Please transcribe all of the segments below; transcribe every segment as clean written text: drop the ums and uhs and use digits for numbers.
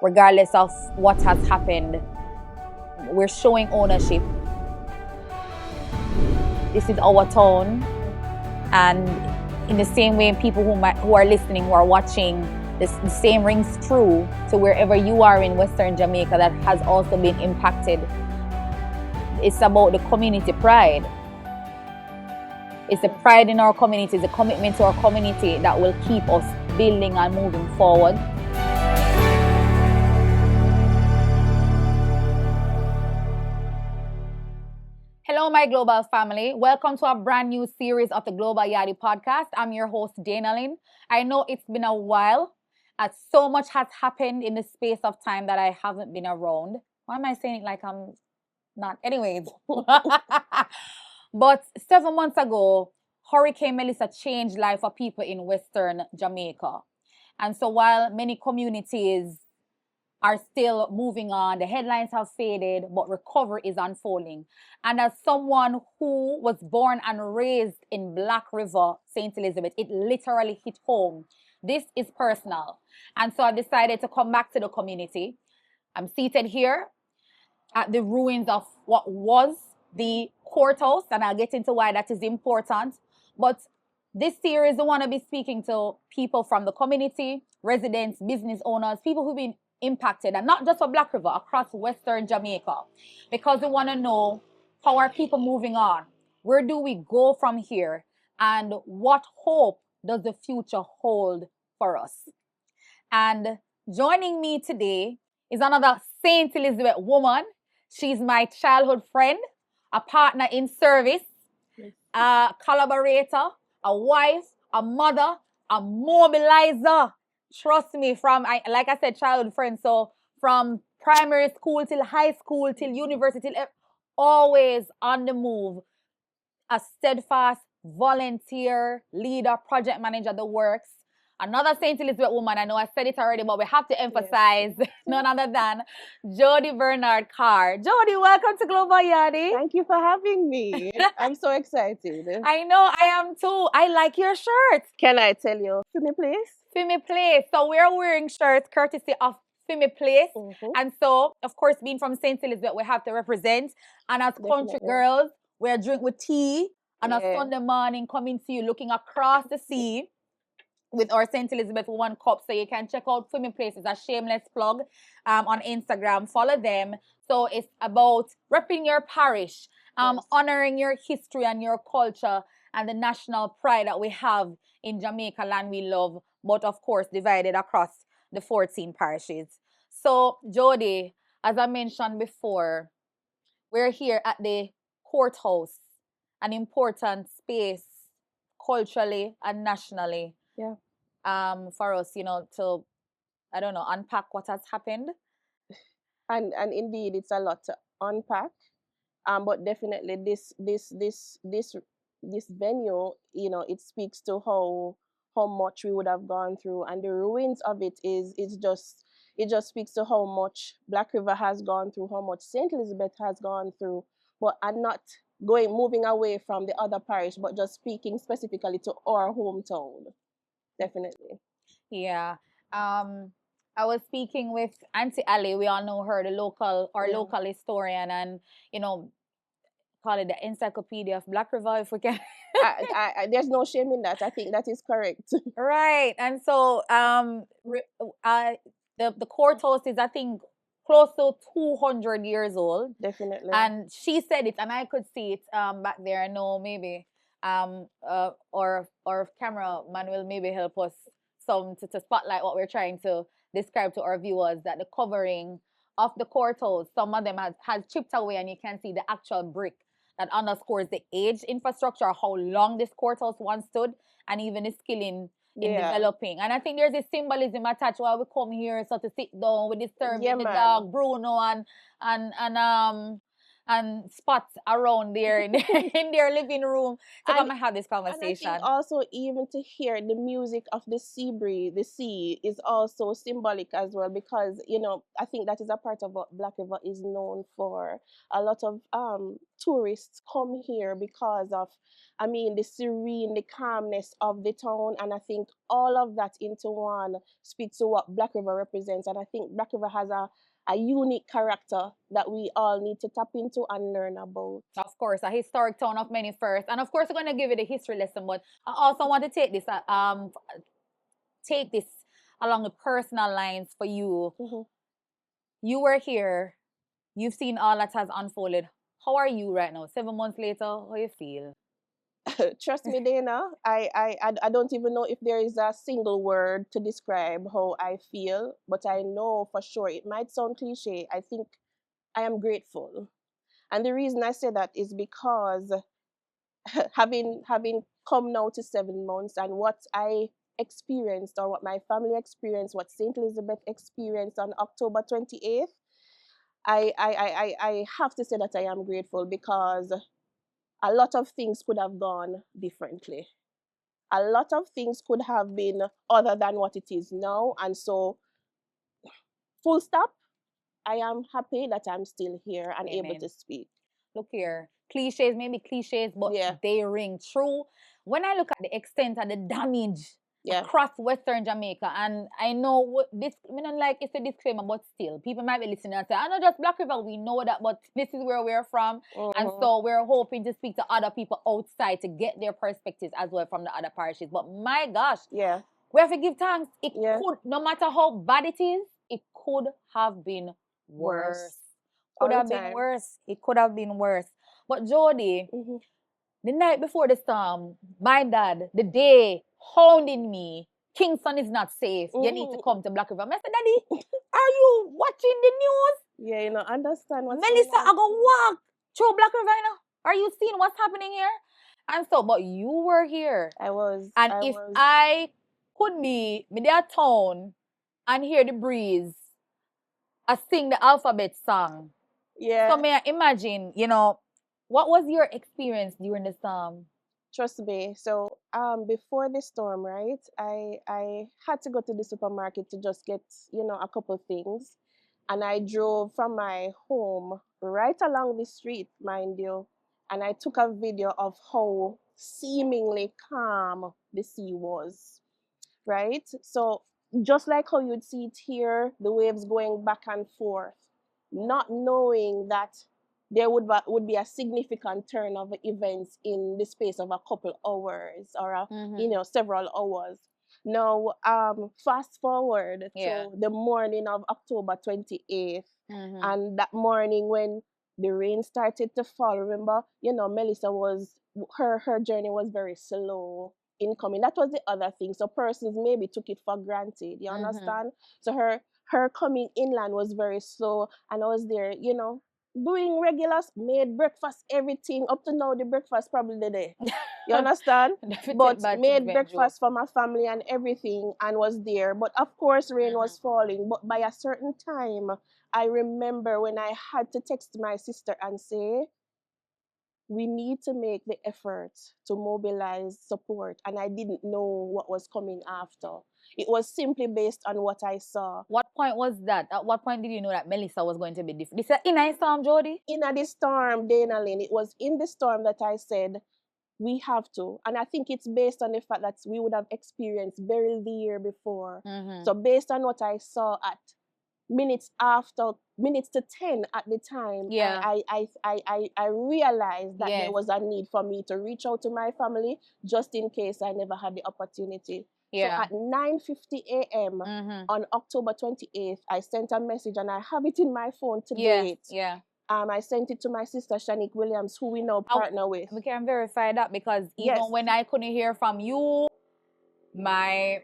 regardless of what has happened, we're showing ownership. This is our town, and in the same way, people who are listening, who are watching, the same rings true to wherever you are in Western Jamaica that has also been impacted. It's about the community pride. It's the pride in our community, the commitment to our community that will keep us building and moving forward. Hello, my global family. Welcome to a brand new series of the Global Yaadie podcast. I'm your host, Dana Lynn. I know it's been a while, as so much has happened in the space of time that I haven't been around. Why am I saying it like I'm not? Anyways. But 7 months ago, Hurricane Melissa changed life for people in Western Jamaica. And so while many communities are still moving on, the headlines have faded, but recovery is unfolding. And as someone who was born and raised in Black River, St. Elizabeth, it literally hit home. This is personal. And so I decided to come back to the community. I'm seated here at the ruins of what was the courthouse, and I'll get into why that is important. But this series, I want to be speaking to people from the community, residents, business owners, people who've been impacted, and not just for Black River, across Western Jamaica, because we want to know how are people moving on? Where do we go from here? And what hope does the future hold for us? And joining me today is another St. Elizabeth woman. She's my childhood friend, a partner in service, a collaborator, a wife, a mother, a mobilizer. Trust me, like I said, childhood friend. So from primary school till high school till university, always on the move. A steadfast volunteer, leader, project manager, the works. Another St. Elizabeth woman, I know I said it already, but we have to emphasize none other than Jodi Bernard Kerr. Jodi, welcome to Global Yaadie. Thank you for having me. I'm so excited. I know, I am too. I like your shirt. Can I tell you? Fimi Place? Fimi Place. So we're wearing shirts courtesy of Fimi Place. Mm-hmm. And so, of course, being from St. Elizabeth, we have to represent. And as country girls, we're drink with tea on a Sunday morning, coming to you, looking across the sea with our St. Elizabeth one cup. So you can check out Fimi Place. It's a shameless plug on Instagram. Follow them. So it's about repping your parish, honoring your history and your culture and the national pride that we have in Jamaica, land we love, but of course divided across the 14 parishes. So Jodi, as I mentioned before, we're here at the courthouse, an important space culturally and nationally. For us, to, I don't know, unpack what has happened. And indeed, it's a lot to unpack. But definitely this venue, it speaks to how much we would have gone through, and the ruins of it it just speaks to how much Black River has gone through, how much St. Elizabeth has gone through, and not moving away from the other parish, but just speaking specifically to our hometown. Definitely. Yeah. I was speaking with Auntie Ali. We all know her, the local historian, and call it the encyclopedia of Black River, if we can. There's no shame in that. I think that is correct. Right. And so the courthouse is, I think, close to 200 years old. Definitely. And she said it, and I could see it back there. I know maybe or cameraman will maybe help us to spotlight what we're trying to describe to our viewers, that the covering of the courthouse, some of them has chipped away, and you can see the actual brick that underscores the age infrastructure, how long this courthouse once stood, and even the skilling in developing. And I think there's a symbolism attached while we come here, so to sit down with this term, the dog Bruno and and spots around there in, in their living room to And come and have this and I think conversation. also even to hear the music of the sea breeze, the sea is also symbolic as well, because I think that is a part of what Black River is known for. A lot of tourists come here because of, I mean, the serene, the calmness of the town, and I think all of that into one speaks to what Black River represents. And I think Black River has a unique character that we all need to tap into and learn about. Of course, a historic town of many firsts, and of course, we're going to give it a history lesson. But I also want to take this along the personal lines for you. Mm-hmm. You were here. You've seen all that has unfolded. How are you right now? 7 months later, how you feel? Trust me, Dana, I don't even know if there is a single word to describe how I feel, but I know for sure, it might sound cliche, I think I am grateful. And the reason I say that is because having come now to 7 months, and what I experienced, or what my family experienced, what St. Elizabeth experienced on October 28th, I have to say that I am grateful, because a lot of things could have gone differently. A lot of things could have been other than what it is now. And so, full stop, I am happy that I'm still here and able Amen. to speak. Look here, cliches may be cliches, but Yeah. they ring true. When I look at the extent of the damage Yeah. across Western Jamaica, and I know what this, I don't like it's a disclaimer, but still, people might be listening and say, I know just Black River, we know that, but this is where we're from. And so we're hoping to speak to other people outside to get their perspectives as well from the other parishes. But my gosh, Yeah. we have to give thanks. It Yeah. could, no matter how bad it is, it could have been worse. Could All have the been time. worse. It could have been worse. But Jodi, Mhm. the night before the storm, my dad, the day, hounding me, Kingston is not safe. You need to come to Black River. I said, Daddy, are you watching the news? Yeah, understand what's Melissa, going I on. go walk through Black River, you know? Are you seeing what's happening here? And so, but you were here. I was. And if I could be in their town and hear the breeze, I sing the alphabet song. Yeah. So may I imagine, what was your experience during the storm? Trust me. So before the storm, right? I had to go to the supermarket to just get, a couple things. And I drove from my home right along the street, mind you. And I took a video of how seemingly calm the sea was, right? So just like how you'd see it here, the waves going back and forth, not knowing that there would be a significant turn of events in the space of a couple hours, or several hours. Now, fast forward to the morning of October 28th, and that morning when the rain started to fall. Remember, Melissa her journey was very slow incoming. That was the other thing. So persons maybe took it for granted. You understand? So her coming inland was very slow, and I was there, doing regulars, made breakfast, everything. Up to now, the breakfast probably the day. You understand? But made breakfast for my family and everything, and was there. But of course, rain was falling. But by a certain time, I remember when I had to text my sister and say, we need to make the effort to mobilize support. And I didn't know what was coming after. It was simply based on what I saw. What point was that? At what point did you know that Melissa was going to be different? This is in a storm, Jodi? In the storm, Dana Lynn, it was in the storm that I said, we have to. And I think it's based on the fact that we would have experienced barely the year before. So based on what I saw at minutes to 10 at the time, I realized that there was a need for me to reach out to my family just in case I never had the opportunity. So at 9:50 a.m. on October 28th, I sent a message, and I have it in my phone to date. I sent it to my sister Shanique Williams, who we now partner with. We can verify that, because even when I couldn't hear from you, my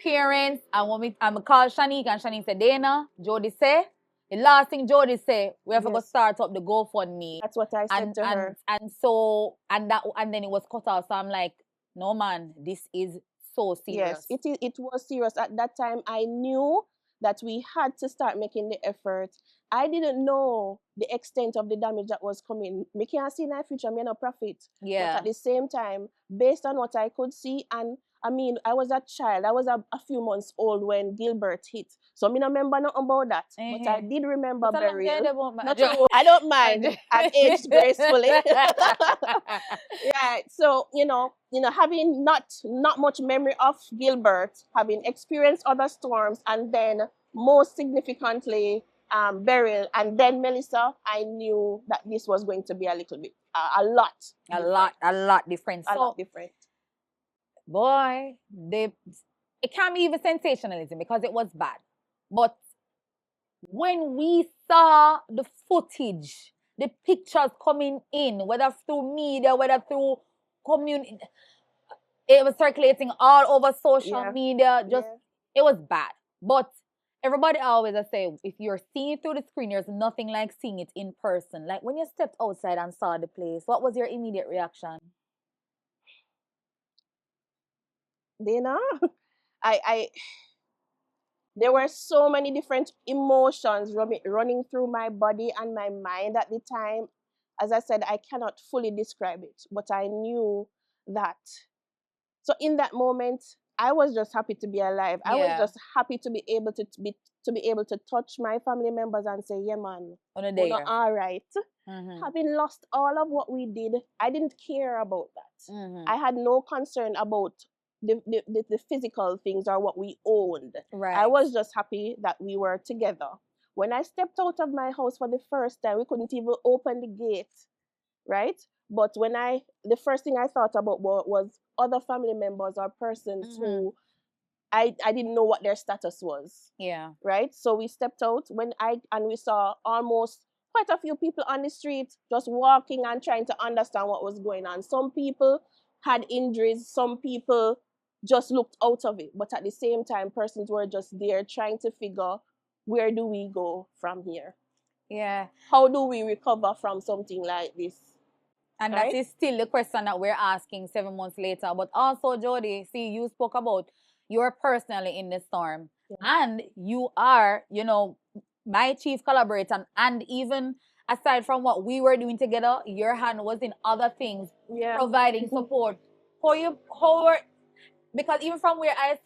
parents, and when I called Shanique, and Shanique said, Dana, Jodi say, the last thing Jodi say, we have to go start up the GoFundMe. That's what I said to her. And then it was cut off. So I'm like, no man, this is so serious. Yes, it was serious. At that time, I knew that we had to start making the effort. I didn't know the extent of the damage that was coming. Me can't see in my future, me no profit. But at the same time, based on what I could see, and I mean, I was a child. I was a few months old when Gilbert hit. So me no remember nothing about that. But I did remember burial. Not true. I don't mind. I've aged gracefully. Yeah. So, having not much memory of Gilbert, having experienced other storms, and then most significantly burial, and then Melissa, I knew that this was going to be a little bit, a lot different. A lot different. Boy, it can't be even sensationalism because it was bad. But when we saw the footage, the pictures coming in, whether through media, whether through community, it was circulating all over social media. It was bad. But everybody always say, if you're seeing it through the screen, there's nothing like seeing it in person. Like when you stepped outside and saw the place, what was your immediate reaction? Dana, there were so many different emotions running through my body and my mind at the time. As I said, I cannot fully describe it, but I knew that. So in that moment, I was just happy to be alive. I was just happy to be able to touch my family members and say, yeah, man, we're all right. Having lost all of what we did, I didn't care about that. I had no concern about the physical things or what we owned. I was just happy that we were together. When I stepped out of my house for the first time, we couldn't even open the gate, right? But the first thing I thought about was other family members or persons who I didn't know what their status was. Yeah. Right? So we stepped out and we saw almost quite a few people on the street just walking and trying to understand what was going on. Some people had injuries, some people just looked out of it. But at the same time, persons were just there trying to figure, where do we go from here? Yeah. How do we recover from something like this? And that is still the question that we're asking 7 months later. But also, Jodi, see, you spoke about you're personally in the storm. And you are, my chief collaborator. And even aside from what we were doing together, your hand was in other things, providing support. Because even from where I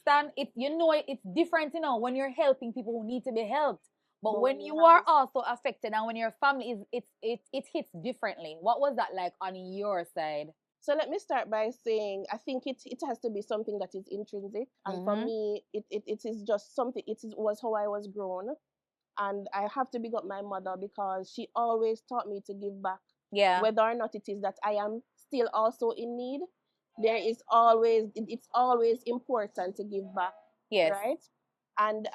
stand, it's different, when you're helping people who need to be helped. But when you are also affected and when your family it hits differently. What was that like on your side? So let me start by saying I think it has to be something that is intrinsic. And for me, it is just something, was how I was grown. And I have to big up my mother because she always taught me to give back. Yeah. Whether or not it is that I am still also in need, it's always important to give back. Yes. Right? And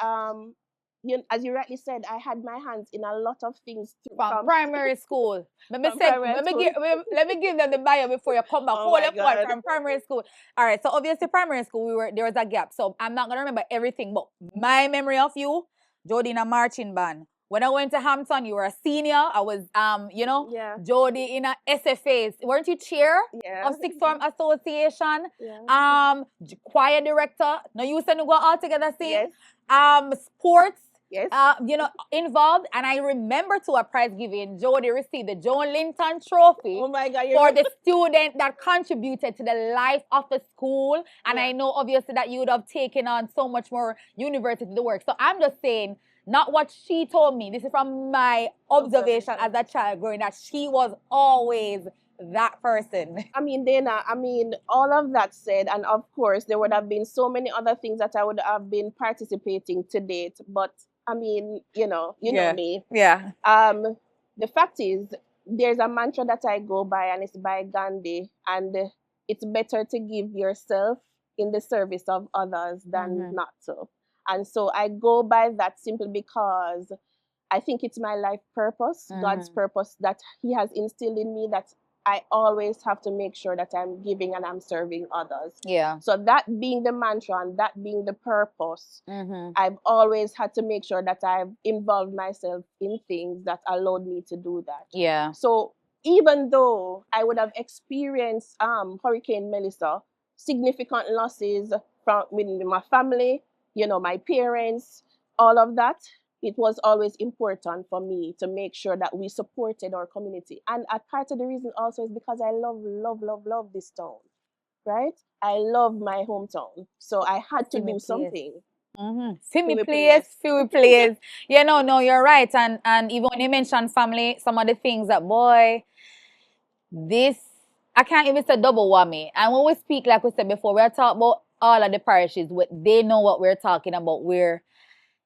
as you rightly said, I had my hands in a lot of things from primary school. Let me give them the bio before you come back. Hold up one from primary school. All right, so obviously primary school there was a gap. So I'm not gonna remember everything, but my memory of you, Jodi in a marching band. When I went to Hampton, you were a senior. I was Jodi in a SFA. Weren't you chair of Sixth Form Association? Yeah. Choir director. Now you said to go all together sing. Yes. Sports. Yes. Involved. And I remember to a prize giving, Jodi received the Joan Linton Trophy. Oh my God, for the student that contributed to the life of the school. And I know obviously that you would have taken on so much more university work. So I'm just saying, not what she told me. This is from my observation as a child growing up. She was always that person. I mean, Dana, all of that said, and of course, there would have been so many other things that I would have been participating to date. But I mean, you know me. Yeah. The fact is, there's a mantra that I go by, and it's by Gandhi, and it's better to give yourself in the service of others than not to. And so I go by that simply because I think it's my life purpose, God's purpose that He has instilled in me, that I always have to make sure that I'm giving and I'm serving others. Yeah. So that being the mantra and that being the purpose, I've always had to make sure that I've involved myself in things that allowed me to do that. Yeah. So even though I would have experienced Hurricane Melissa, significant losses from within my family, my parents, all of that, it was always important for me to make sure that we supported our community. And a part of the reason also is because I love this town, right? I love my hometown. So I had to do something. Feel We please, please. feel please. Yeah, no, you're right. And even when you mention family, some of the things that boy, this I can't even say double whammy. And when we speak, like we said before, we're talking about all of the parishes. They know what we're talking about.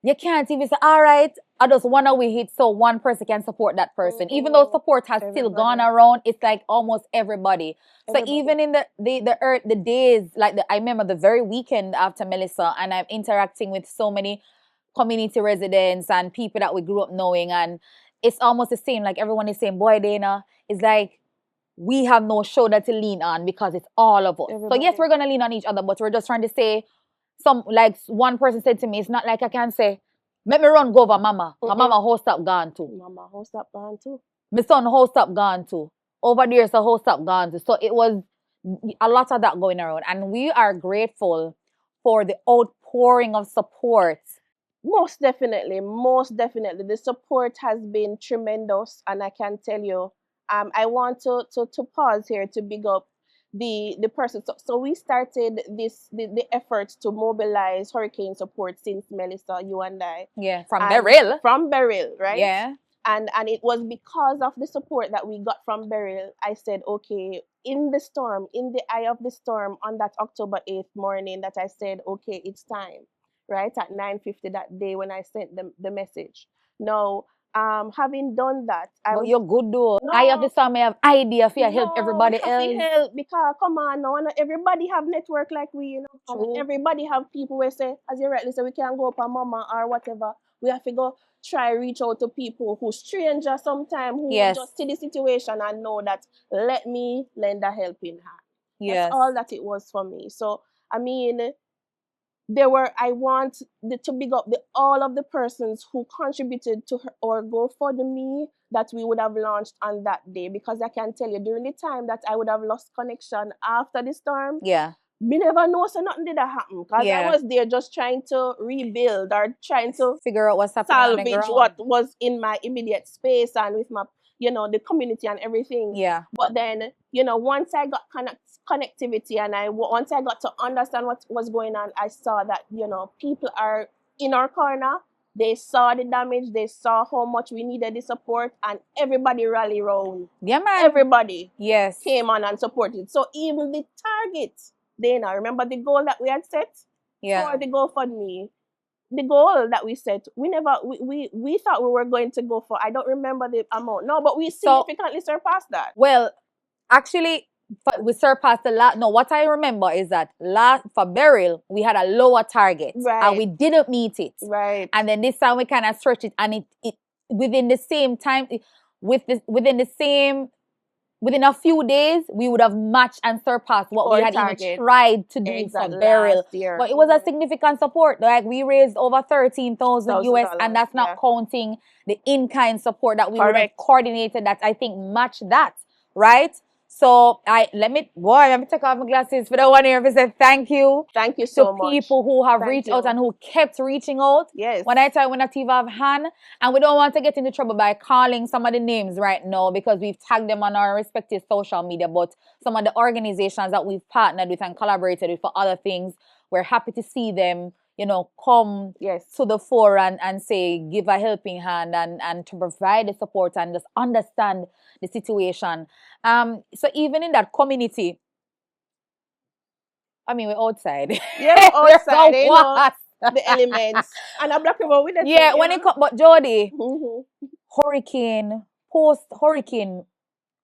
You can't even say, all right, I just wanna we hit so one person can support that person. Even though support has still gone around, it's like almost everybody. So even in the days, like I remember the very weekend after Melissa, and I'm interacting with so many community residents and people that we grew up knowing, and it's almost the same. Like everyone is saying, boy, Dana, it's like we have no shoulder to lean on because it's all of us. So yes, we're gonna lean on each other, but we're just trying to say like one person said to me, it's not like I can say, let me run go over mama. My mama host up gone too. Mama host up gone too. My son host up gone too. Over there's a host up gone too. So it was a lot of that going around. And we are grateful for the outpouring of support. Most definitely. The support has been tremendous, and I can tell you, I want to pause here to big up the person. So we started the efforts to mobilize hurricane support since Melissa, you and I. Yeah, from Beryl. From Beryl, right? Yeah. And it was because of the support that we got from Beryl, I said, okay, in the eye of the storm on that October 8th morning, that I said, okay, it's time, right? At 9:50 that day when I sent them the message. Now, having done that, But you're good though. No, I have the same idea for help everybody else. Help, because come on now, not everybody have network like we, you know. True. Everybody have people where say, as you rightly say, we can go up a mama or whatever. We have to go try reach out to people who strangers sometimes who just see the situation and know that let me lend a helping hand. Yes. That's all that it was for me. So I mean, I want to big up all of the persons who contributed to our GoFundMe that we would have launched on that day, because I can tell you during the time that I would have lost connection after the storm. Yeah. Me never know so nothing did that happen, because I was there just trying to rebuild or trying to figure out what's happening, salvage what was in my immediate space and with my, the community and everything. Yeah. But then, once I got connectivity and once I got to understand what was going on, I saw that, people are in our corner. They saw the damage. They saw how much we needed the support, and everybody rallied around. Yeah, man. Everybody came on and supported. So even the target, Dana, remember the goal that we had set for the GoFundMe? The goal that we set, we thought we were going to go for, I don't remember the amount. No, but we significantly surpassed that. Well, actually, we surpassed a lot. No, what I remember is that for Beryl, we had a lower target. Right. And we didn't meet it. Right. And then this time we kind of stretched it, and it within the same time, within a few days, we would have matched and surpassed what we had even tried to do for Beryl. But it was a significant support. Like we raised over 13,000 US, and that's not counting the in-kind support that we would have coordinated that I think matched that, right? So let me take off my glasses for the one here and say thank you. Thank you so much. To people who have reached out and who kept reaching out. Yes. When I tell you, when a TV have hand, and we don't want to get into trouble by calling some of the names right now because we've tagged them on our respective social media, but some of the organizations that we've partnered with and collaborated with for other things, we're happy to see them, come to the fore and say, give a helping hand and to provide the support and just understand the situation. So even in that community, I mean, we're outside. Yeah, we're outside. The elements. And a Black River with it. Yeah, when it comes, but Jodi, post-hurricane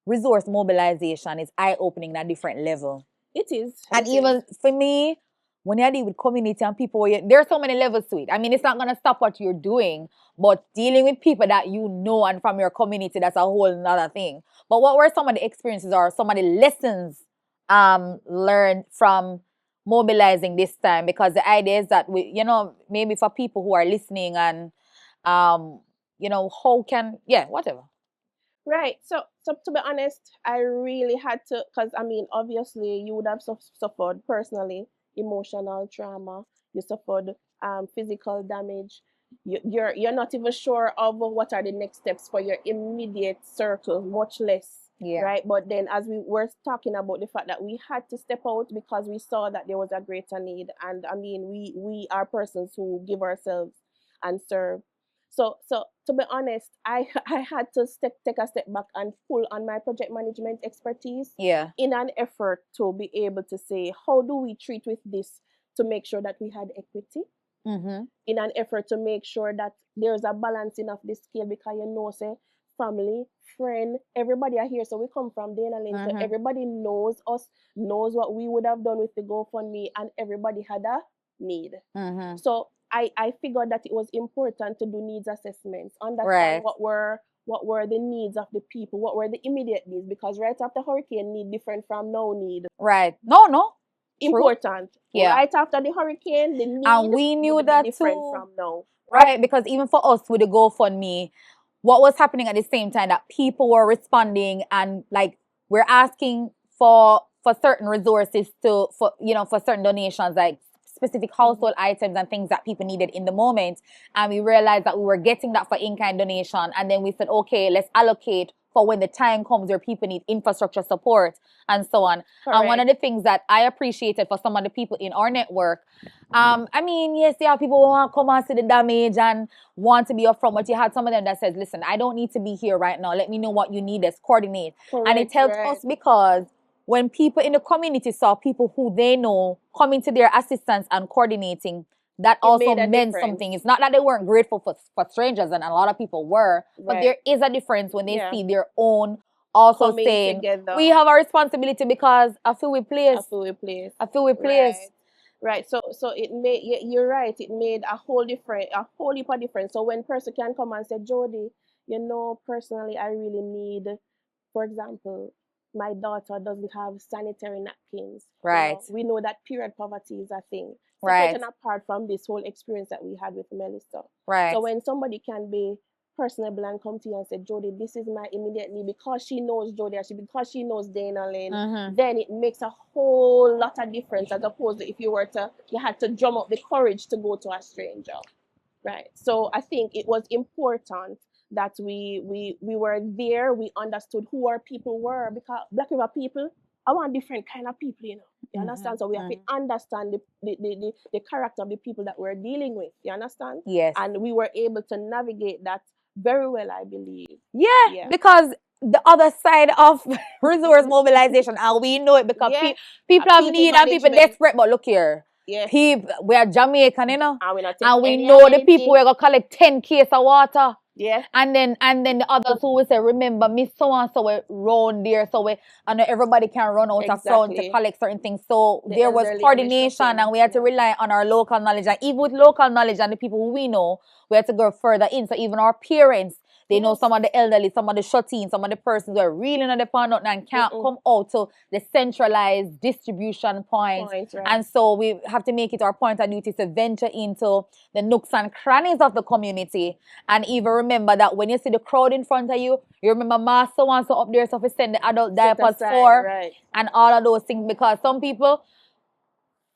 resource mobilization is eye-opening at a different level. It is. And even for me, when you deal with community and people, there are so many levels to it. I mean, it's not going to stop what you're doing, but dealing with people that you know and from your community, that's a whole other thing. But what were some of the experiences or some of the lessons learned from mobilizing this time? Because the idea is that maybe for people who are listening and, whatever. Right. So to be honest, I really had to, because I mean, obviously, you would have suffered personally emotional trauma. You suffered physical damage. you're not even sure of what are the next steps for your immediate circle, much less. Yeah. Right. But then, as we were talking about the fact that we had to step out because we saw that there was a greater need, and I mean, we are persons who give ourselves and serve. So to be honest, I had to take a step back and pull on my project management expertise. Yeah. In an effort to be able to say, how do we treat with this to make sure that we had equity? Mm-hmm. In an effort to make sure that there's a balancing of the scale, because say family, friend, everybody are here. So we come from Dana Lane. So everybody knows us, knows what we would have done with the GoFundMe, and everybody had a need. So I figured that it was important to do needs assessments, understand what were the needs of the people, what were the immediate needs, because right after hurricane need different from no need. Right. No. Important. Yeah. Right after the hurricane, the need and we knew would that be different too. from now. Right, because even for us with the GoFundMe, what was happening at the same time that people were responding, and like we're asking for certain resources for certain donations, like specific household items and things that people needed in the moment. And we realized that we were getting that for in-kind donation, and then we said, okay, let's allocate for when the time comes where people need infrastructure support and so on. Correct. And one of the things that I appreciated for some of the people in our network, I mean, yes, there are people who want to come and see the damage and want to be upfront, but you had some of them that says, listen, I don't need to be here right now. Let me know what you need. Let's coordinate. Correct, and it helped us because when people in the community saw people who they know coming to their assistance and coordinating, that also meant something. It's not that they weren't grateful for strangers, and a lot of people were, but there is a difference when they see their own also coming saying, together. We have a responsibility because I feel we place. I feel we place. Right. So it made, you're right, it made a whole heap of difference. So when person can come and say, Jodi, personally I really need, for example, my daughter doesn't have sanitary napkins. Right. We know that period poverty is a thing. Right. Separate and apart from this whole experience that we had with Melissa. Right. So when somebody can be personable and come to you and say, Jodi, this is my immediate need, because she knows Jodi, because she knows Dana Lane, then it makes a whole lot of difference, as opposed to if you had to drum up the courage to go to a stranger. Right. So I think it was important that we were there, we understood who our people were, because Black River people, I want different kind of people, you understand? So we have to understand the character of the people that we're dealing with, you understand? Yes. And we were able to navigate that very well, I believe. Yeah. Because the other side of resource mobilization, and we know it because people have need and people desperate, but look here. People, we are Jamaican, and we know the people who are going to collect 10 cases of water. Yeah. And then the others who will say, remember, me so and so we round there, so I know everybody can run out of front to collect certain things. So there was coordination, and we had to rely on our local knowledge. And even with local knowledge and the people who we know, we had to go further in. So even our parents, they know some of the elderly, some of the shut-in, some of the persons who are really not depend on and can't come out to the centralized distribution point. Right. And so we have to make it our point of duty to venture into the nooks and crannies of the community. And even remember that when you see the crowd in front of you, you remember ma so and so up there, so we send the adult diapers for, and all of those things. Because some people,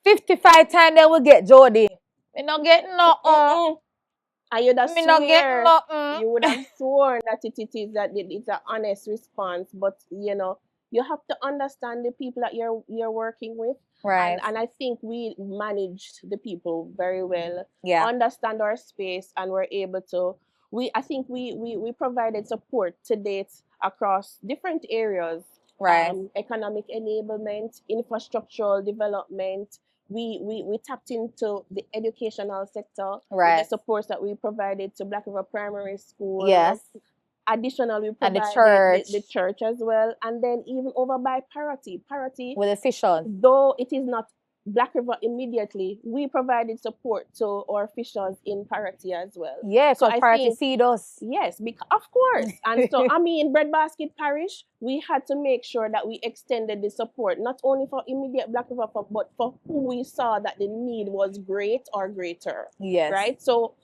55 times they will get Jodi. We not get nothing. And you would have sworn that it's an honest response, but you have to understand the people that you're working with. Right. And I think we managed the people very well. Yeah. Understand our space, and we're able to. I think we provided support to date across different areas. Right. Economic enablement, infrastructural development. We tapped into the educational sector, right, with the supports that we provided to Black River Primary School. Yes. Additionally, we provided the church as well. And then even over by Parity with officials. Though it is not Black River immediately, we provided support to our officials in Parity as well. Yeah, so Parity feed us. Yes, of course. And so, Breadbasket Parish, we had to make sure that we extended the support, not only for immediate Black River, but for who we saw that the need was great or greater. Yes. Right? So,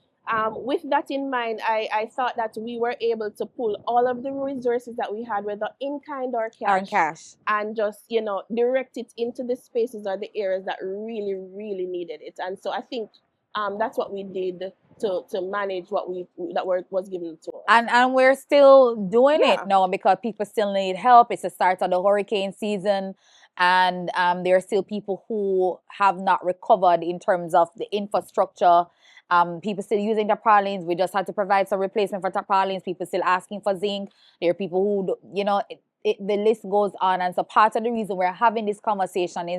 with that in mind, I thought that we were able to pull all of the resources that we had, whether in kind or cash, and just direct it into the spaces or the areas that really, really needed it. And so I think that's what we did to manage what was given to us. And we're still doing it Yeah, now because people still need help. It's the start of the hurricane season, and there are still people who have not recovered in terms of the infrastructure. People still using tarpaulins. We just had to provide some replacement for tarpaulins. People still asking for zinc. There are people who, the list goes on. And so part of the reason we're having this conversation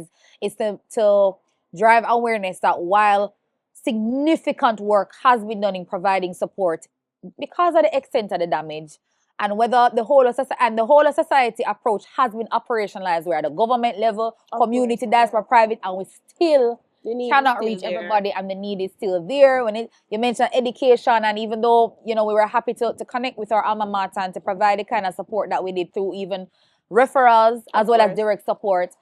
is to drive awareness that while significant work has been done in providing support because of the extent of the damage, and whether the whole of society approach has been operationalized. We're at the government level, of community, course, diaspora, yeah. private, and we still The need is cannot still reach there. everybody, and the need is still there. You mentioned education, and even though we were happy to connect with our alma mater and to provide the kind of support that we did through even referrals as well as direct support,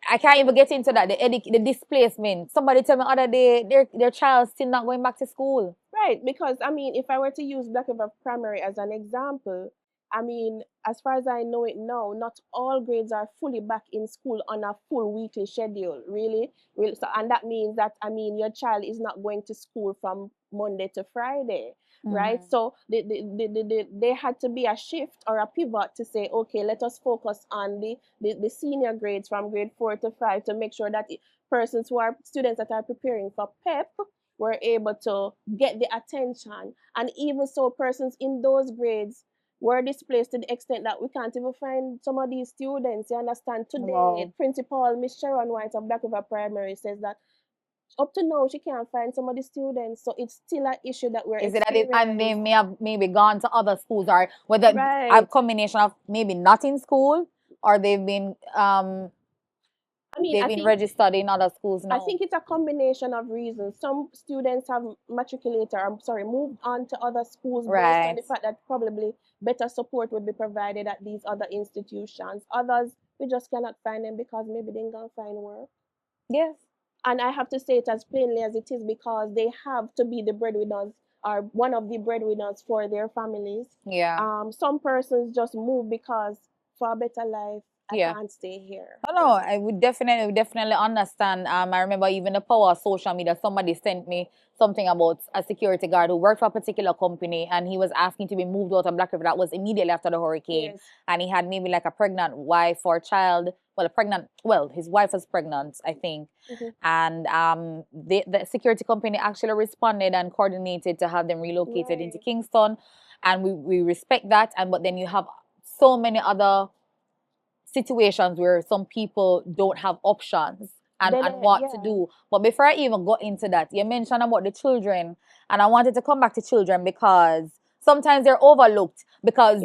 I can't even get into that. The displacement. Somebody tell me the other day their child's still not going back to school. Right, because I mean, if I were to use Black River Primary as an example, I mean, as far as I know it now, not all grades are fully back in school on a full weekly schedule, really. Really, so, and that means that, I mean, your child is not going to school from Monday to Friday, right? So they had to be a shift or a pivot to say, okay, let us focus on the senior grades from grade 4 to 5 to make sure that persons who are students that are preparing for PEP were able to get the attention. And even so, persons in those grades were displaced to the extent that we can't even find some of these students. You understand? Today, Wow. Principal Miss Sharon White of Black River Primary says that up to now she can't find some of the students. So it's still an issue that we're Is it that and they experiencing. may have maybe gone to other schools, or whether a Right. combination of maybe not in school, or they've been I mean, I think registered in other schools I now. think it's a combination of reasons. Some students have moved on to other schools based on Right. the fact that probably better support would be provided at these other institutions. Others, we just cannot find them because maybe they can't find work. Yes. And I have to say it as plainly as it is because they have to be the breadwinners or one of the breadwinners for their families. Yeah. Some persons just move because for a better life, I Yeah. can't stay here. No, I would definitely understand. I remember even the power of social media. Somebody sent me something about a security guard who worked for a particular company, and he was asking to be moved out of Black River. That was immediately after the hurricane, Yes. and he had maybe like a pregnant wife or child. His wife was pregnant, I think, and the security company actually responded and coordinated to have them relocated into Right. Kingston, and we respect that. But then you have so many other situations where some people don't have options and what to do. But before I even go into that, you mentioned about the children, and I wanted to come back to children because sometimes they're overlooked because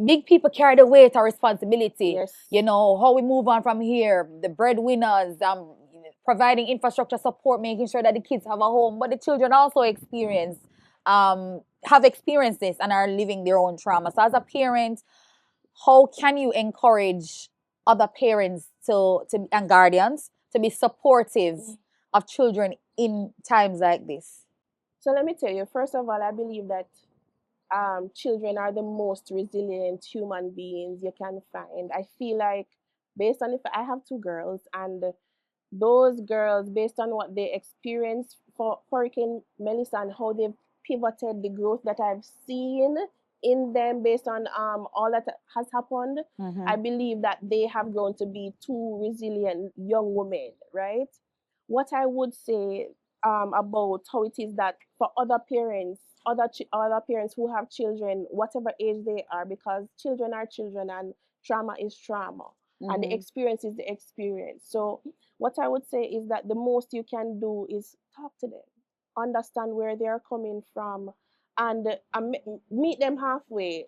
big people carry the weight of responsibility. Yes. How we move on from here, the breadwinners, providing infrastructure support, making sure that the kids have a home, but the children also have experienced this and are living their own trauma. So as a parent, how can you encourage other parents and guardians to be supportive of children in times like this? So let me tell you, first of all, I believe that children are the most resilient human beings you can find. I feel like, based on if I have two girls, and those girls, based on what they experienced for Hurricane Melissa and how they've pivoted, the growth that I've seen in them based on all that has happened, I believe that they have grown to be two resilient young women, right? What I would say about how it is that for other parents, other parents who have children, whatever age they are, because children are children and trauma is trauma, and the experience is the experience. So what I would say is that the most you can do is talk to them, understand where they are coming from, and meet them halfway.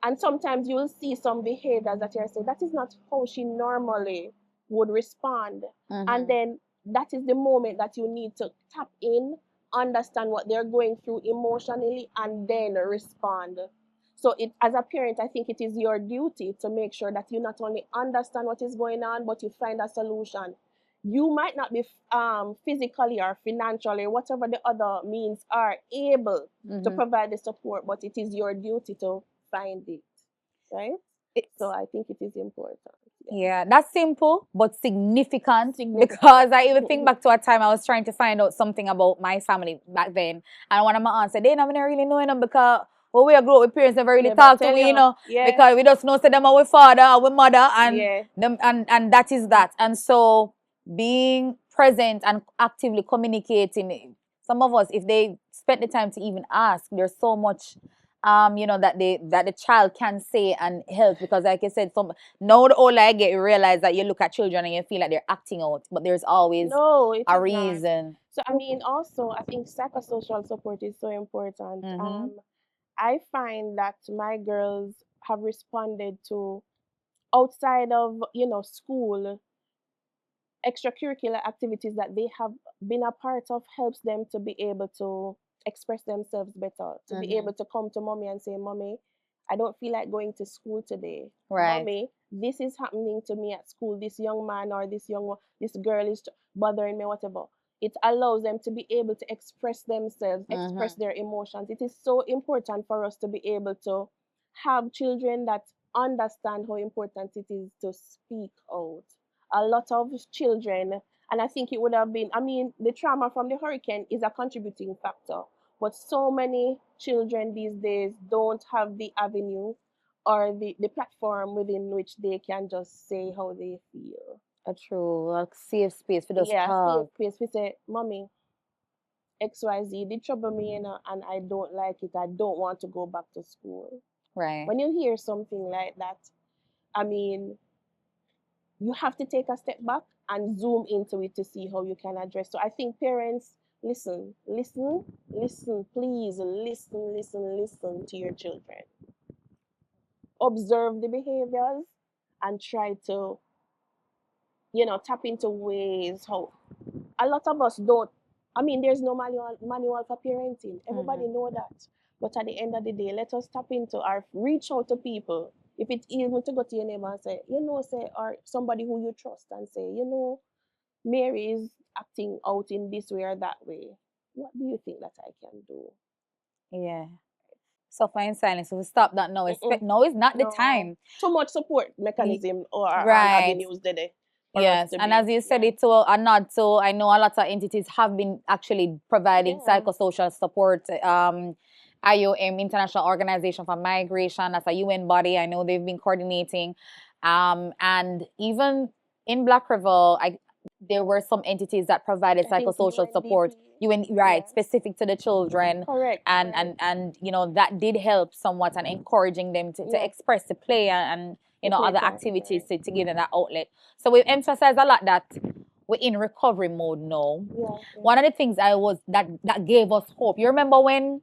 And sometimes you will see some behaviors that you're saying, that is not how she normally would respond. And then that is the moment that you need to tap in, understand what they're going through emotionally, and then respond. So as a parent, I think it is your duty to make sure that you not only understand what is going on, but you find a solution. You might not be physically or financially, whatever the other means are, able to provide the support, but it is your duty to find it, right? So I think it is important. Yeah, that's simple but significant, because I even think back to a time I was trying to find out something about my family back then. And one of my aunts said, they never really know them because when we grew up, with parents never really talk to we, because we just know say them our father, our mother, and them and that is that. And so being present and actively communicating, some of us, if they spend the time to even ask, there's so much that the child can say and help, because like I said, now the older I get, you realize that you look at children and you feel like they're acting out, but there's always a reason. So I mean, also I think psychosocial support is so important. I find that my girls have responded to, outside of school, extracurricular activities that they have been a part of helps them to be able to express themselves better, to be able to come to mommy and say, mommy, I don't feel like going to school today. Right. Mommy, this is happening to me at school. This young man or this girl is bothering me, whatever. It allows them to be able to express themselves, express their emotions. It is so important for us to be able to have children that understand how important it is to speak out. A lot of children, and I think it would have been, I mean, the trauma from the hurricane is a contributing factor, but so many children these days don't have the avenue or the platform within which they can just say how they feel. A true, like, safe space for those safe space. We say, mommy, XYZ did trouble me, and I don't like it. I don't want to go back to school. Right. When you hear something like that, I mean, you have to take a step back and zoom into it to see how you can address. So I think parents, listen, please listen to your children. Observe the behaviors and try to, tap into ways how a lot of us don't. I mean, there's no manual for parenting. Everybody know that. But at the end of the day, let us tap into or reach out to people. If it's even to go to your neighbor and say, or somebody who you trust and say, Mary is acting out in this way or that way. What do you think that I can do? Yeah. Suffer in silence. So we stop that now. No, it's not the time. Too much support mechanism or avenues there. Yes, and as you said, it too, and not so. I know a lot of entities have been actually providing psychosocial support. IOM, International Organization for Migration, as a UN body, I know they've been coordinating. And even in Black River, there were some entities that provided psychosocial support. Specific to the children. Correct. And that did help somewhat, and encouraging them to express, to play, and other activities to give them that outlet. So we've emphasized a lot that we're in recovery mode now. One of the things that gave us hope. You remember when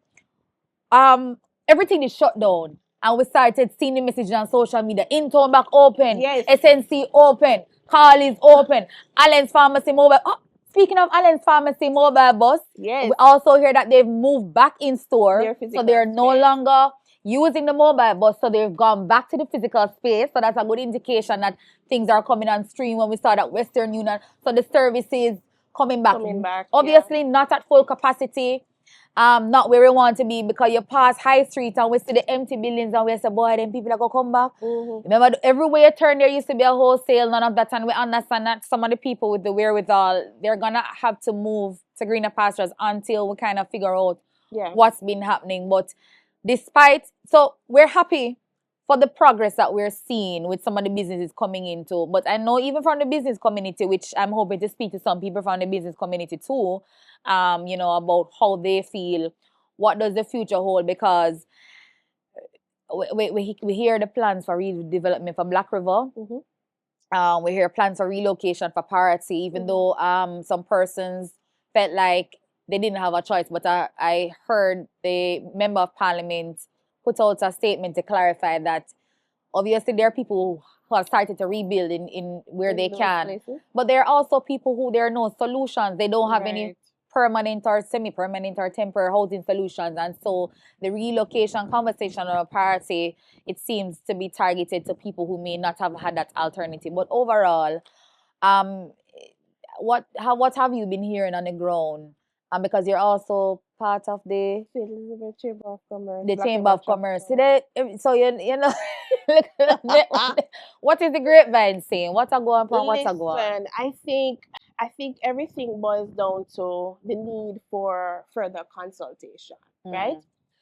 everything is shut down and we started seeing the message on social media, Intone back open, SNC open, Call is open, Allen's Pharmacy mobile. Oh, speaking of Allen's Pharmacy mobile bus, we also hear that they've moved back in store, so they're no longer using the mobile bus, so they've gone back to the physical space. So that's a good indication that things are coming on stream. When we saw that Western Union, so the service is coming back. Obviously not at full capacity, not where we want to be, because you pass High Street and we see the empty buildings and we say, boy, then people are going to come back. Remember, everywhere you turn there used to be a wholesale, none of that, and we understand that some of the people with the wherewithal, they're going to have to move to greener pastures until we kind of figure out what's been happening. But so we're happy for the progress that we're seeing with some of the businesses coming into. But I know even from the business community, which I'm hoping to speak to some people from the business community too, about how they feel, what does the future hold, because we hear the plans for redevelopment for Black River. We hear plans for relocation for Parity, even though some persons felt like they didn't have a choice. But I heard the Member of Parliament put out a statement to clarify that obviously there are people who have started to rebuild in where they can. Places. But there are also people who there are no solutions. They don't have any permanent or semi-permanent or temporary housing solutions. And so the relocation conversation on a Parity, it seems to be targeted to people who may not have had that alternative. But overall, what have you been hearing on the ground And because you're also part of the St. Elizabeth Chamber of Commerce, the Black Chamber River of Commerce. chapter. See that? So you know, what is the grapevine saying? What's a go on? What's a go on? Listen, I think everything boils down to the need for further consultation, right?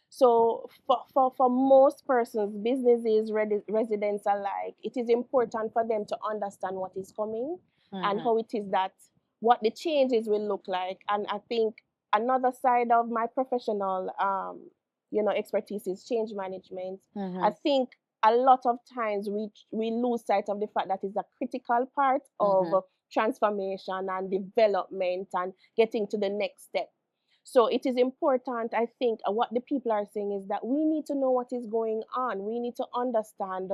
So for most persons, businesses, residents alike, it is important for them to understand what is coming and how it is that what the changes will look like. And I think another side of my professional expertise is change management. I think a lot of times we lose sight of the fact that is a critical part of transformation and development and getting to the next step. So it is important, I think, what the people are saying is that we need to know what is going on. We need to understand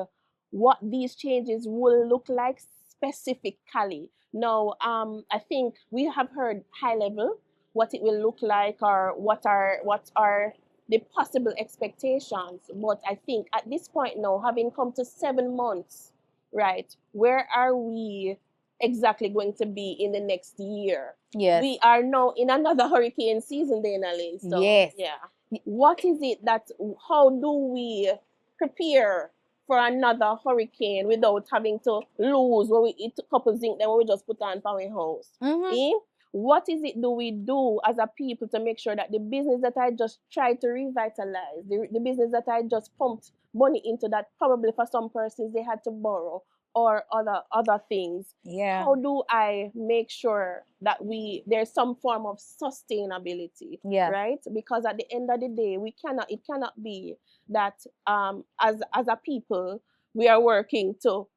what these changes will look like specifically. Now, I think we have heard high level what it will look like or what are the possible expectations. But I think at this point now, having come to 7 months, right, where are we exactly going to be in the next year? Yes. We are now in another hurricane season, Dana Lynn. So, Yes. yeah. What is it that, how do we prepare for another hurricane without having to lose what we eat a couple zinc then we just put on for our house? Eh? What is it do we do as a people to make sure that the business that I just tried to revitalize, the business that I just pumped money into that probably for some persons they had to borrow or other things, Yeah. how do I make sure that there's some form of sustainability, Yeah. right? Because at the end of the day, it cannot be that as a people we are working to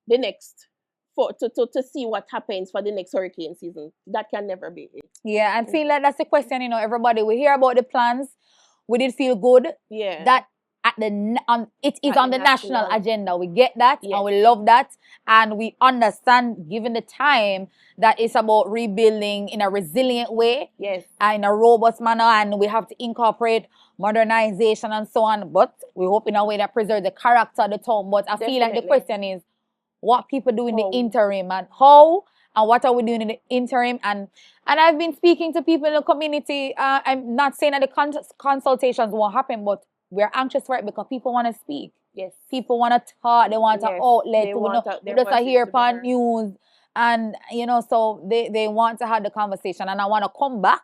the next to see what happens for the next hurricane season. That can never be it. Yeah, I feel like that's the question, everybody. We hear about the plans. We did feel good. Yeah. That it is on the national agenda. We get that and we love that. And we understand, given the time, that it's about rebuilding in a resilient way. Yes. And in a robust manner. And we have to incorporate modernization and so on. But we hope in a way that preserves the character of the town. But I feel like the question is, what people do in the interim and how and what are we doing in the interim, and I've been speaking to people in the community. I'm not saying that the consultations won't happen, but we're anxious for it because people want to speak. Yes. People want to talk. They want an outlet. We just hear upon news, and so they want to have the conversation. And I want to come back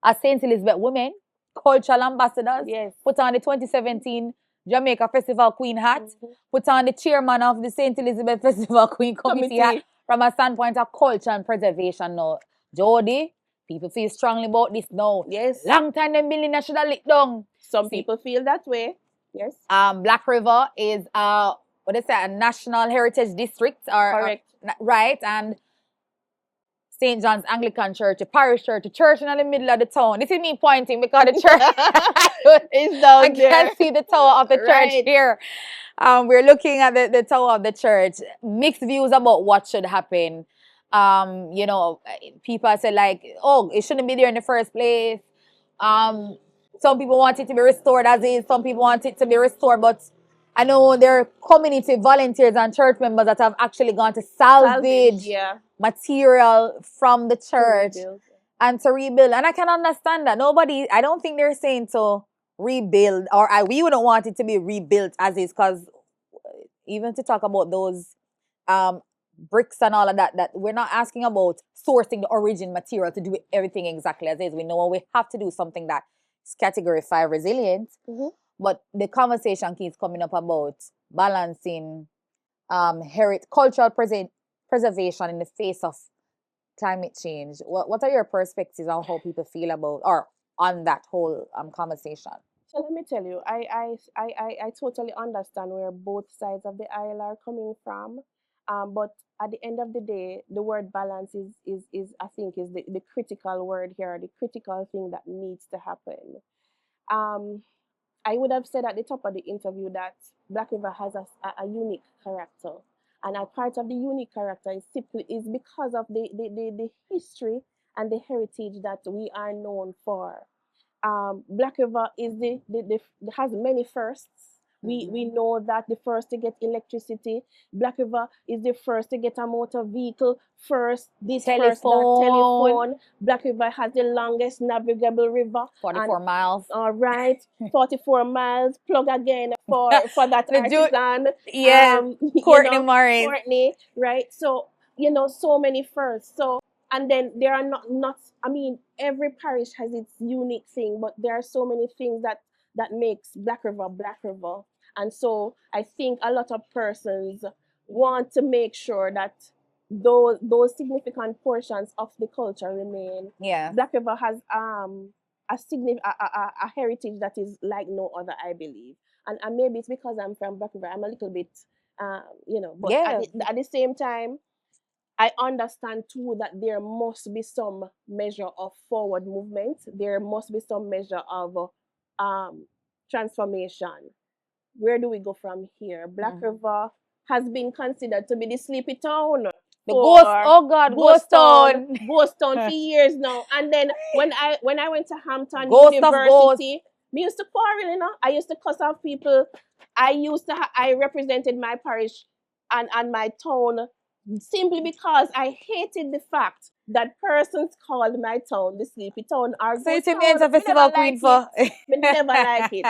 as St. Elizabeth women, cultural ambassadors. Yes. Put on the 2017 Jamaica Festival Queen hat, put on the chairman of the St. Elizabeth Festival Queen Committee hat from a standpoint of culture and preservation now. Jodi, people feel strongly about this now. Yes. Long time the millionaire should have lit down. Some people feel that way. Yes. Black River is a national heritage district. Correct. Right, and St. John's Anglican Church, a parish church, a church in the middle of the town. This is me pointing because the church is down I can't see the tower of the church here. We're looking at the tower of the church. Mixed views about what should happen. People say like, oh, it shouldn't be there in the first place. Some people want it to be restored as is. Some people want it to be restored, but I know there are community volunteers and church members that have actually gone to salvage material from the church and to rebuild. And I can understand that. I don't think they're saying to rebuild, or we wouldn't want it to be rebuilt as is, because even to talk about those bricks and all of that we're not asking about sourcing the origin material to do everything exactly as is. We know we have to do something that is category 5 resilient. But the conversation keeps coming up about balancing cultural preservation in the face of climate change. What are your perspectives on how people feel about or on that whole conversation? So let me tell you, I totally understand where both sides of the aisle are coming from. But at the end of the day, the word balance is I think is the critical word here, the critical thing that needs to happen. I would have said at the top of the interview that Black River has a unique character. And a part of the unique character is because of the history and the heritage that we are known for. Black River has many firsts. We know that the first to get electricity, Black River is the first to get a motor vehicle first, this first, that Telephone. telephone. Black River has the longest navigable river. 44 miles. All right, 44 miles. Plug again for that artisan. Yes. Courtney Morris. Courtney, right? So so many firsts. So and then there are not. I mean, every parish has its unique thing, but there are so many things that makes Black River Black River. And so I think a lot of persons want to make sure that those significant portions of the culture remain. Yeah. Black River has a heritage that is like no other, I believe. And maybe it's because I'm from Black River, I'm a little bit but Yeah. at the same time, I understand too that there must be some measure of forward movement. There must be some measure of transformation. Where do we go from here? Black River has been considered to be the sleepy town. The ghost, oh God, ghost town. Ghost town for years now. And then when I went to Hampton Ghost of University, me used to quarrel, I used to cuss out people. I represented my parish and my town simply because I hated the fact that persons called my town the sleepy town or So ghost it's town. means a festival queen for. Me never like it.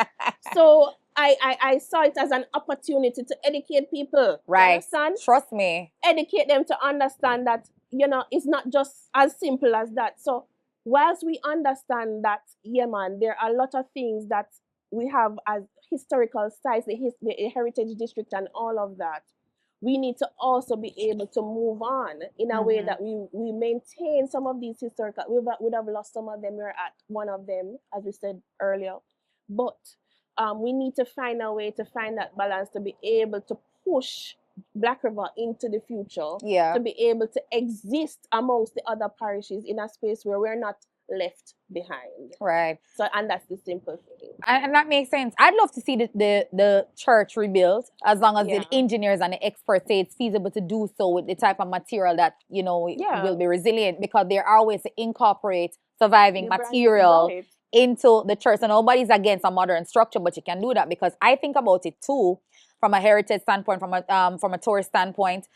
So I saw it as an opportunity to educate people. Right. Understand? Trust me. Educate them to understand that, it's not just as simple as that. So whilst we understand that, yeah, man, there are a lot of things that we have as historical sites, the heritage district and all of that, we need to also be able to move on in a way that we maintain some of these historical. We would have lost some of them. We're at one of them, as we said earlier. But we need to find a way to find that balance to be able to push Black River into the future. Yeah. To be able to exist amongst the other parishes in a space where we're not left behind. Right. So, and that's the simple thing. And that makes sense. I'd love to see the church rebuilt, as long as the engineers and the experts say it's feasible to do so with the type of material that, will be resilient, because there are ways to incorporate surviving material into the church. And nobody's against a modern structure, but you can do that, because I think about it too, from a heritage standpoint, from a tourist standpoint.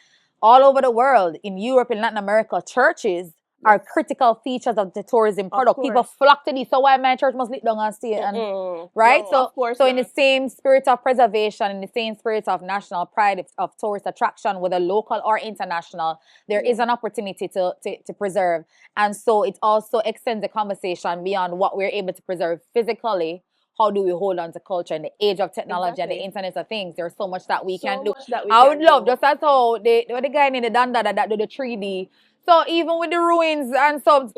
All over the world, in Europe, in Latin America, churches are critical features of the tourism product. People flock to these. So why my church must lit down and stay? And right? No, so in the same spirit of preservation, in the same spirit of national pride, of tourist attraction, whether local or international, there is an opportunity to preserve. And so it also extends the conversation beyond what we're able to preserve physically. How do we hold on to culture in the age of technology and the Internet of Things? There's so much that we can do. I would love, just as how the guy in the Danda that do the 3D. So even with the ruins and some,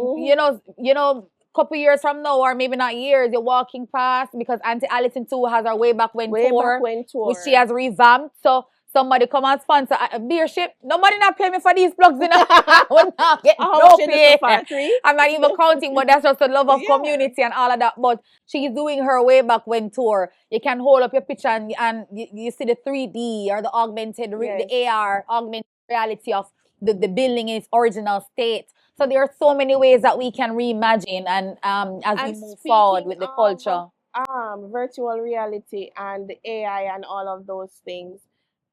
couple years from now, or maybe not years, you're walking past, because Auntie Alison too has her Way Back When tour, which she has revamped. So somebody come and sponsor a beer ship. Nobody not pay me for these plugs, I would not get no pay. I'm not even counting, but that's just the love of community and all of that. But she's doing her Way Back When tour. You can hold up your picture and you see the 3D or the augmented, the AR, augmented reality of the building in its original state. So there are so many ways that we can reimagine and as we move forward with the culture. Virtual reality and AI and all of those things.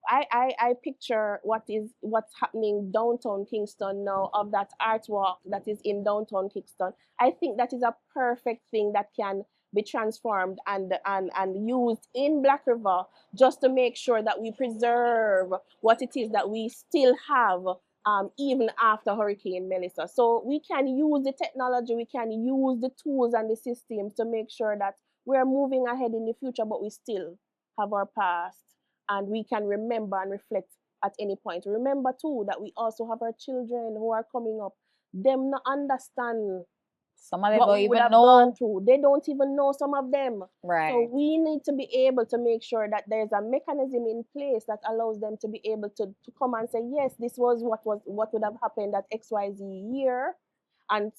I picture what's happening downtown Kingston now, of that artwork that is in downtown Kingston. I think that is a perfect thing that can be transformed and used in Black River, just to make sure that we preserve what it is that we still have, even after Hurricane Melissa. So we can use the technology, we can use the tools and the systems to make sure that we're moving ahead in the future, but we still have our past, and we can remember and reflect at any point. Remember too that we also have our children who are coming up. Them not understand some of them what don't we would even have know. gone through. They don't even know, some of them. Right. So we need to be able to make sure that there's a mechanism in place that allows them to be able to come and say, yes, this was what would have happened at XYZ year, and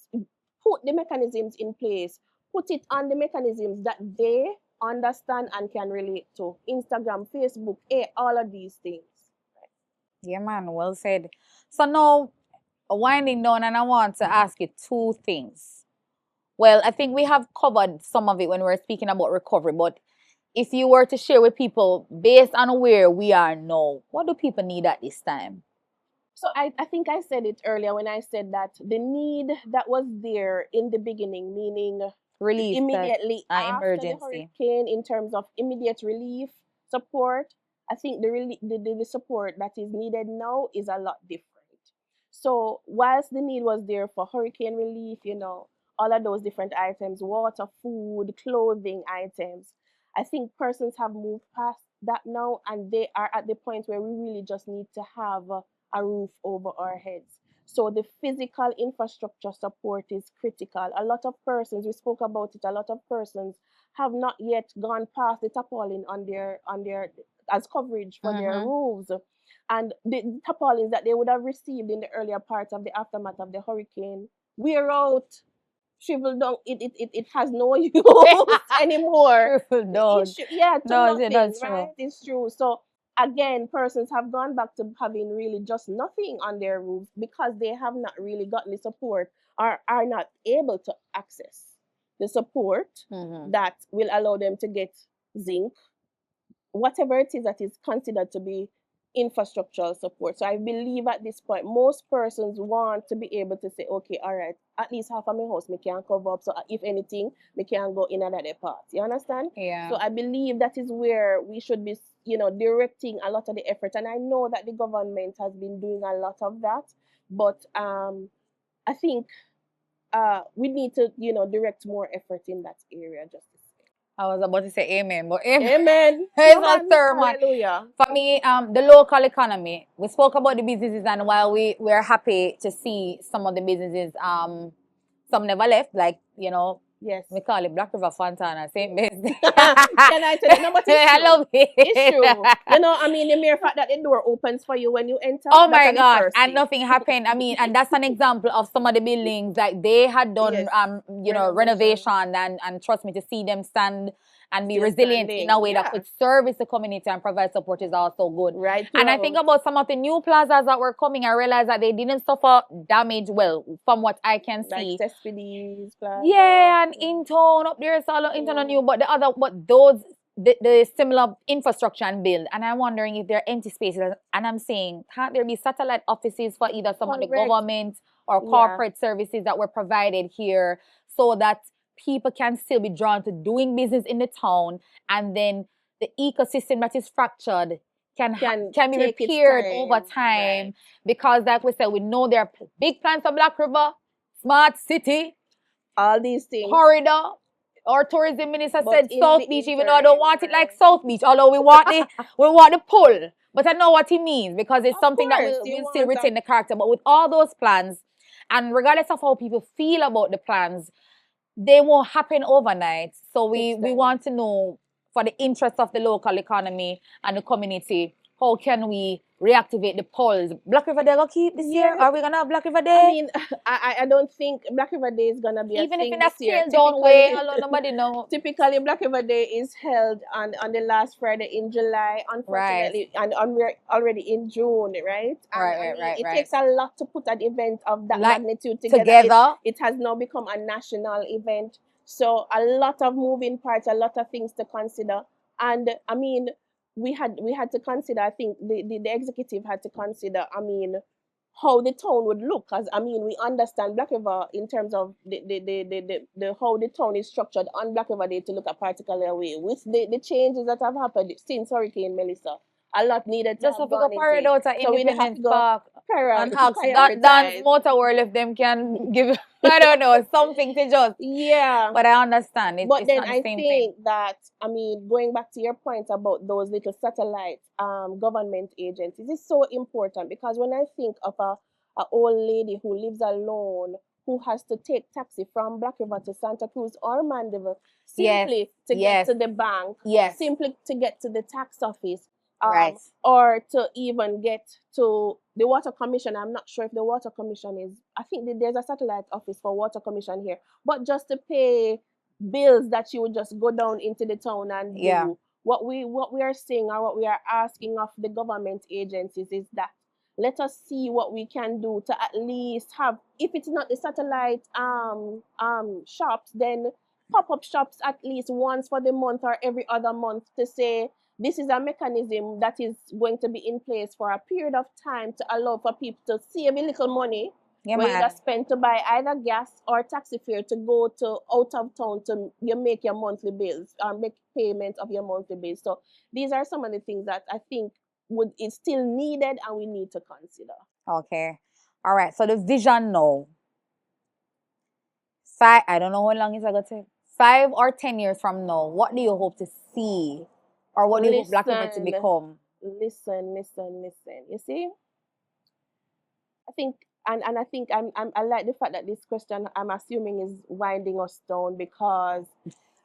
put the mechanisms in place. Put it on the mechanisms that they understand and can relate to. Instagram, Facebook, all of these things. Yeah, man, well said. So now, winding down, and I want to ask you two things. Well, I think we have covered some of it when we were speaking about recovery, but if you were to share with people based on where we are now, what do people need at this time? So I think I said it earlier when I said that the need that was there in the beginning, meaning Relief, immediately after the emergency. hurricane, in terms of immediate relief support, I think the support that is needed now is a lot different. So whilst the need was there for hurricane relief, all of those different items, water, food, clothing items, I think persons have moved past that now, and they are at the point where we really just need to have a roof over our heads. So the physical infrastructure support is critical. A lot of persons, we spoke about it, a lot of persons have not yet gone past the tarpaulin on their as coverage for their roofs. And the tarpaulins that they would have received in the earlier parts of the aftermath of the hurricane wear out, shriveled down. It has no use anymore. No, Yeah, to no, nothing, that's right? true. It's true. So again, persons have gone back to having really just nothing on their roofs because they have not really gotten the support, or are not able to access the support that will allow them to get zinc, whatever it is that is considered to be infrastructural support. So I believe at this point, most persons want to be able to say, okay, all right, at least half of my house me can cover up. So if anything, me can go in another part. You understand? Yeah. So I believe that is where we should be, directing a lot of the effort. And I know that the government has been doing a lot of that, but I think we need to, direct more effort in that area. Just to say. I was about to say amen, but amen. Amen. It's Come a on. sermon. Hallelujah. For me, the local economy. We spoke about the businesses, and while we're happy to see some of the businesses, some never left, like Yes. we call it Black River Fontana, same business. Can I tell you? No, but it's I true. love it. It's true. I mean, the mere fact that the door opens for you when you enter, Oh that's my the gosh, first and thing. nothing happened. I mean, and that's an example of some of the buildings that they had done, Yes. renovation, and trust me, to see them stand and be Still resilient in a standing. way that Yeah. could service the community and provide support is also good. Right And I think throughout. about some of the new plazas that were coming, I realized that they didn't suffer damage, well, from what I can Like see. Cespedes, Plaza. Yeah, and in town up there, it's all in town new, but those the similar infrastructure and build, and I'm wondering if there are empty spaces. And I'm saying, can't there be satellite offices for either some of the Correct. government or Yeah. corporate services that were provided here, so that people can still be drawn to doing business in the town, and then the ecosystem that is fractured can be take its repaired over time. time, Right. because like we said, we know there are big plans for Black River, smart city, All these things. corridor. Our tourism minister But said in South the Beach, even though I don't interim, want it like right. South Beach, although we want the pull. But I know what he means, because it's Of something that course, you will still want retain the character. But with all those plans, and regardless of how people feel about the plans, they won't happen overnight. So we Takes time. want to know, for the interest of the local economy and the community, how can we reactivate the polls? Black River Day gonna keep this year? Yeah. Are we gonna have Black River Day? I mean, I don't think Black River Day is gonna be a Even if thing in a this year. scale down way, although nobody know. Typically, Black River Day is held on the last Friday in July. Unfortunately, and we're already in June, right? And I mean, it takes a lot to put an event of that Like, magnitude together. together. It has now become a national event, so a lot of moving parts, a lot of things to consider. And I mean, we had to consider. I think the executive had to consider. I mean, how the town would look. As I mean, we understand Black River in terms of the how the town is structured on Black River Day to look a particular way. With the changes that have happened since Hurricane Melissa, a lot needed to Just have have to go gone into parade it. out at So we'd have Independence to go Park and ask Dan's prioritize. Motor World if them can give, I don't know, something to just. Yeah. But I understand. But It's then not the I same thing. think that, I mean, going back to your point about those little satellite government agencies, is so important, because when I think of a old lady who lives alone, who has to take taxi from Black River to Santa Cruz or Mandeville simply to get to the bank, simply to get to the tax office, Right. or to even get to the water commission. I'm not sure if the water commission is, I think there's a satellite office for water commission here, but just to pay bills that you would just go down into the town and do. Yeah. What we are saying, or what we are asking of the government agencies, is that let us see what we can do to at least have, if it's not the satellite shops, then pop-up shops at least once for the month or every other month to say this is a mechanism that is going to be in place for a period of time to allow for people to save a little money Yeah, where you man. just spend to buy either gas or taxi fare to go to out of town to you make your monthly bills or make payment of your monthly bills. So these are some of the things that I think would is still needed and we need to consider. Okay. All right. So the vision now. Five, I don't know how long is I gonna take. 5 or 10 years from now, what do you hope to see? Or what do you hope Black River to Listen, become? listen. You see, I think, and I think I like the fact that this question I'm assuming is winding us down because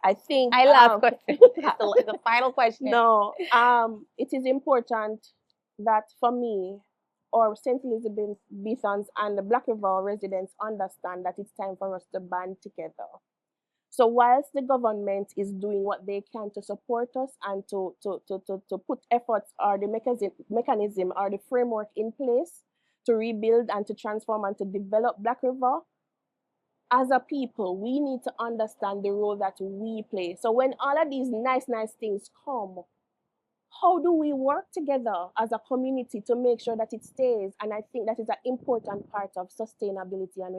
I think I last question. It's the final question. no, it is important that for me, or St. Elizabethans and the Black River residents understand that it's time for us to band together. So whilst the government is doing what they can to support us and to put efforts or the mechanism or the framework in place to rebuild and to transform and to develop Black River, as a people, we need to understand the role that we play. So when all of these nice things come, how do we work together as a community to make sure that it stays? And I think that is an important part of sustainability and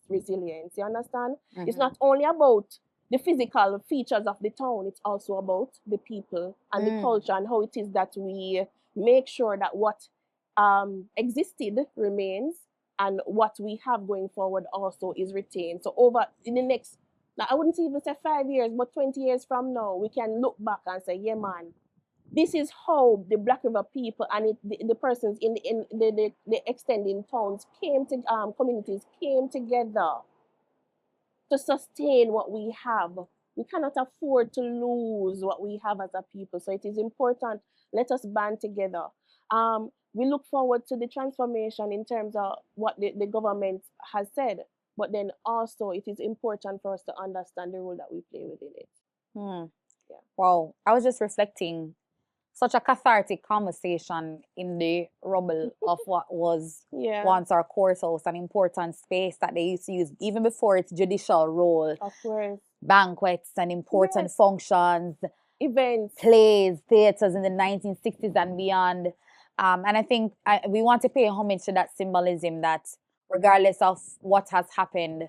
resilience. You understand? Mm-hmm. It's not only about the physical features of the town, it's also about the people and the culture and how it is that we make sure that what existed remains and what we have going forward also is retained. So over in the next, now I wouldn't even say 5 years, but 20 years from now, we can look back and say, yeah, man, this is how the Black River people and the persons in the extending towns came to communities came together to sustain what we have. We cannot afford to lose what we have as a people. So it is important. Let us band together. We look forward to the transformation in terms of what the government has said, but then also it is important for us to understand the role that we play within it. Yeah. Wow. I was just reflecting such a cathartic conversation in the rubble of what was once our courthouse, an important space that they used to use even before its judicial role. Of course. Banquets and important functions, events, plays, theaters in the 1960s and beyond. And I think we want to pay homage to that symbolism that regardless of what has happened,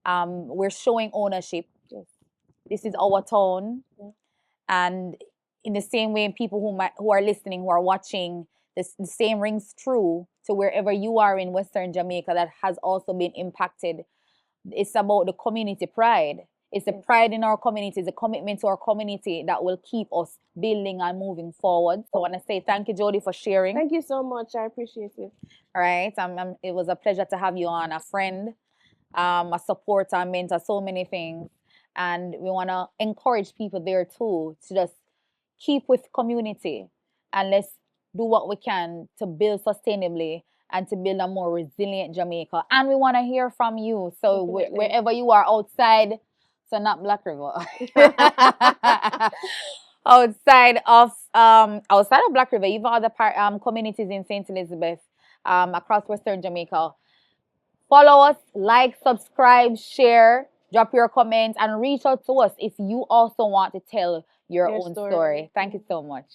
we're showing ownership. This is our town. And in the same way, people who are listening, who are watching, the same rings true to wherever you are in Western Jamaica that has also been impacted. It's about the community pride. It's the pride in our community, it's a commitment to our community that will keep us building and moving forward. So I want to say thank you, Jodi, for sharing. Thank you so much. I appreciate it. All right. It was a pleasure to have you on, a friend, a supporter, a mentor, so many things. And we want to encourage people there too to just keep with community and let's do what we can to build sustainably and to build a more resilient Jamaica. And we want to hear from you. So wherever you are outside, so not Black River, outside of Black River, even other communities in St. Elizabeth, across Western Jamaica, follow us, like, subscribe, share, drop your comments, and reach out to us if you also want to tell your own story. Thank you so much.